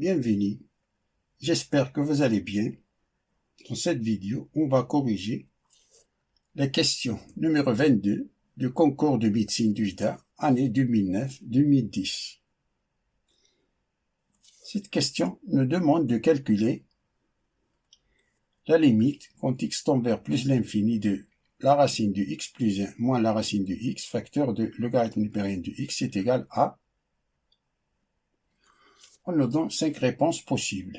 bienvenue. J'espère que vous allez bien. Dans cette vidéo, on va corriger la question numéro 22 du concours de médecine du JDA, année 2009-2010. Cette question nous demande de calculer la limite quand x tend vers plus l'infini de la racine de x plus 1 moins la racine de x, facteur de logarithme népérien de x est égal à... On nous donne 5 réponses possibles.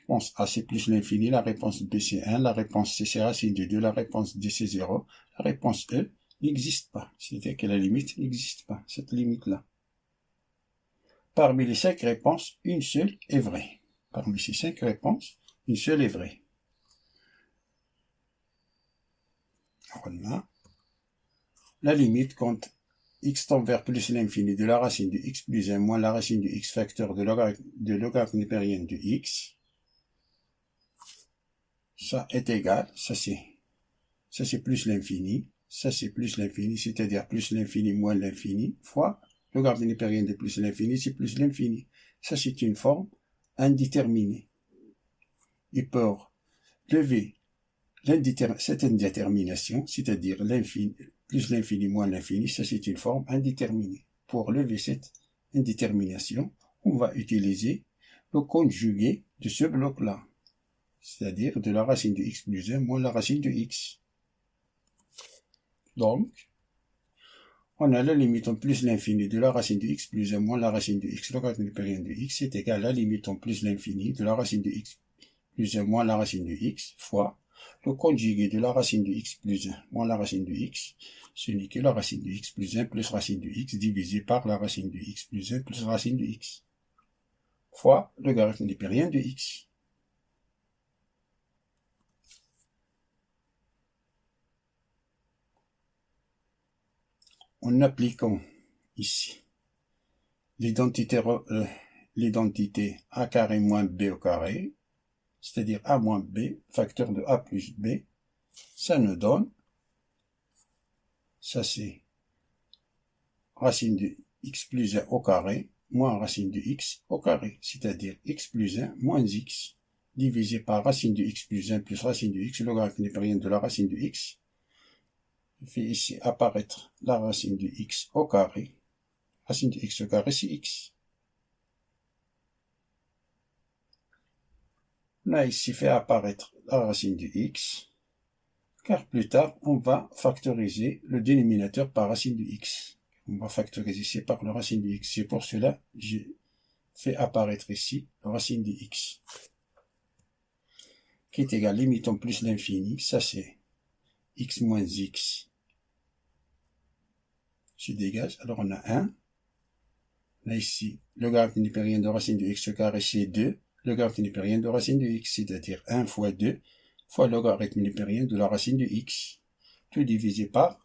Réponse A c'est plus l'infini, la réponse B c'est 1, la réponse C c'est racine de 2, la réponse D c'est 0, la réponse E n'existe pas. C'est-à-dire que la limite n'existe pas, cette limite-là. Parmi les 5 réponses, une seule est vraie. Parmi ces 5 réponses, une seule est vraie. On a la limite quand x tend vers plus l'infini de la racine de x plus 1 moins la racine de x facteur de logarithme népérien de x. Ça est égal, ça c'est plus l'infini, ça c'est plus l'infini, c'est-à-dire plus l'infini moins l'infini, fois logarithme népérien de plus l'infini, c'est plus l'infini. Ça c'est une forme indéterminée. Et pour lever cette indétermination, c'est-à-dire l'infini, plus l'infini moins l'infini, ça c'est une forme indéterminée. Pour lever cette indétermination, on va utiliser le conjugué de ce bloc-là, c'est-à-dire de la racine de x plus 1 moins la racine de x. Donc, on a la limite en plus l'infini de la racine de x plus 1 moins la racine de x, logarithme népérien de x, c'est égal à la limite en plus l'infini de la racine de x plus 1 moins la racine de x, fois le conjugué de la racine de x plus 1 moins la racine de x, ce n'est que la racine de x plus 1 plus racine de x divisé par la racine de x plus 1 plus racine de x, fois le logarithme népérien de x. En appliquant ici l'identité a carré moins b au carré, c'est-à-dire a moins b, facteur de a plus b, ça nous donne, ça c'est racine de x plus 1 au carré, moins racine de x au carré, c'est-à-dire x plus 1 moins x, divisé par racine de x plus 1 plus racine de x, logarithme népérien de la racine de x. Je fais ici apparaître la racine de x au carré. Racine de x au carré, c'est x. On a ici fait apparaître la racine de x, car plus tard, on va factoriser le dénominateur par racine de x. On va factoriser ici par la racine de x. C'est pour cela que j'ai fait apparaître ici la racine de x, qui est égale limite en plus l'infini. Ça, c'est x moins x se dégage. Alors, on a 1. On a ici le logarithme népérien de racine de x au carré, c'est 2. Le logarithme népérien de racine de x, c'est-à-dire 1 fois 2 fois le logarithme népérien de la racine de x. Tout divisé par,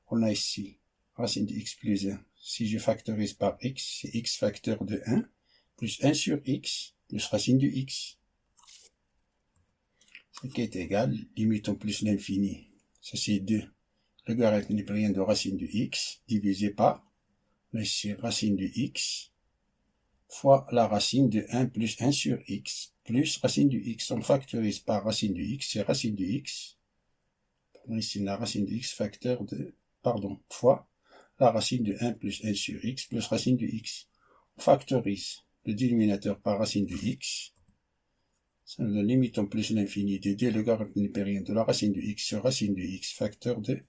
on a ici racine de x plus 1. Si je factorise par x, c'est x facteur de 1 plus 1 sur x plus racine de x. Ce qui est égal, limite en plus l'infini. Ça c'est 2. Logarithme népérien de racine de x divisé par, ici racine de x fois la racine de 1 plus 1 sur x, plus racine de x. On factorise par racine de x, c'est racine de x. Ici, la racine de x facteur de, fois la racine de 1 plus 1 sur x, plus racine de x. On factorise le dénominateur par racine de x. Ça nous donne limite en plus l'infini de 2 logarithme népérien de la racine de x sur racine de x, facteur de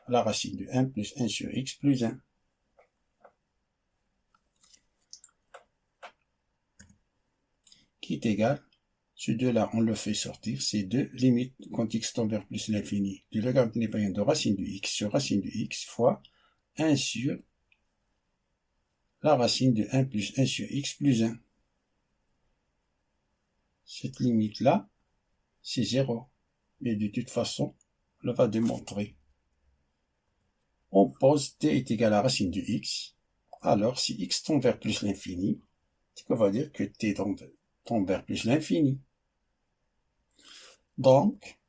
la racine de 1 plus 1 sur x plus 1. Qui est égal, ce 2-là, on le fait sortir, c'est 2, limite, quand x tend vers plus l'infini, du logarithme népérien de racine de x sur racine de x fois 1 sur la racine de 1 plus 1 sur x plus 1. Cette limite-là, c'est 0. Mais de toute façon, on va démontrer. On pose t est égal à racine de x. Alors, si x tend vers plus l'infini, c'est qu'on va dire que t tend vers plus l'infini. Donc,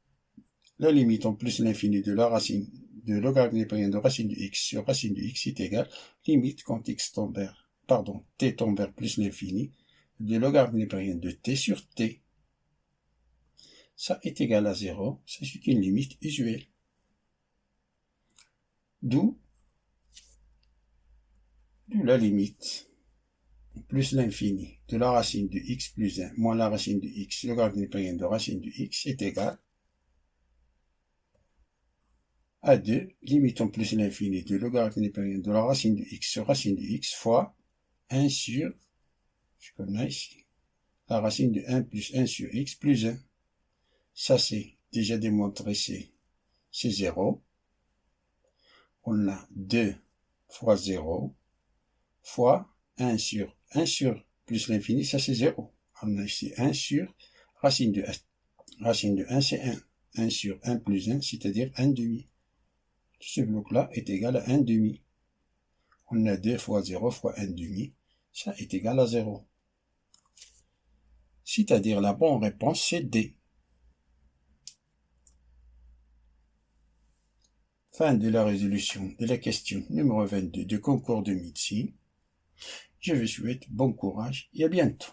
la limite en plus l'infini de la racine de logarithme népérien de racine de x sur racine de x est égale limite quand x tend vers, t tend vers plus l'infini de logarithme népérien de t sur t. Ça est égal à 0, c'est une limite usuelle. D'où la limite plus l'infini de la racine de x plus 1 moins la racine de x, logarithme népérien de racine de x est égal à 2, limitons plus l'infini de logarithme népérien de la racine de x sur racine de x fois 1 sur, ce qu'on a ici, la racine de 1 plus 1 sur x plus 1. Ça c'est déjà démontré, c'est 0. On a 2 fois 0 fois 1 sur plus l'infini, ça c'est 0. On a ici 1 sur racine de 1. Racine de 1 c'est 1. 1 sur 1 plus 1, c'est-à-dire 1 demi. Ce bloc-là est égal à 1 demi. On a 2 fois 0 fois 1 demi, ça est égal à 0. C'est-à-dire la bonne réponse c'est D. Fin de la résolution de la question numéro 22 du concours de médecine. Je vous souhaite bon courage et à bientôt.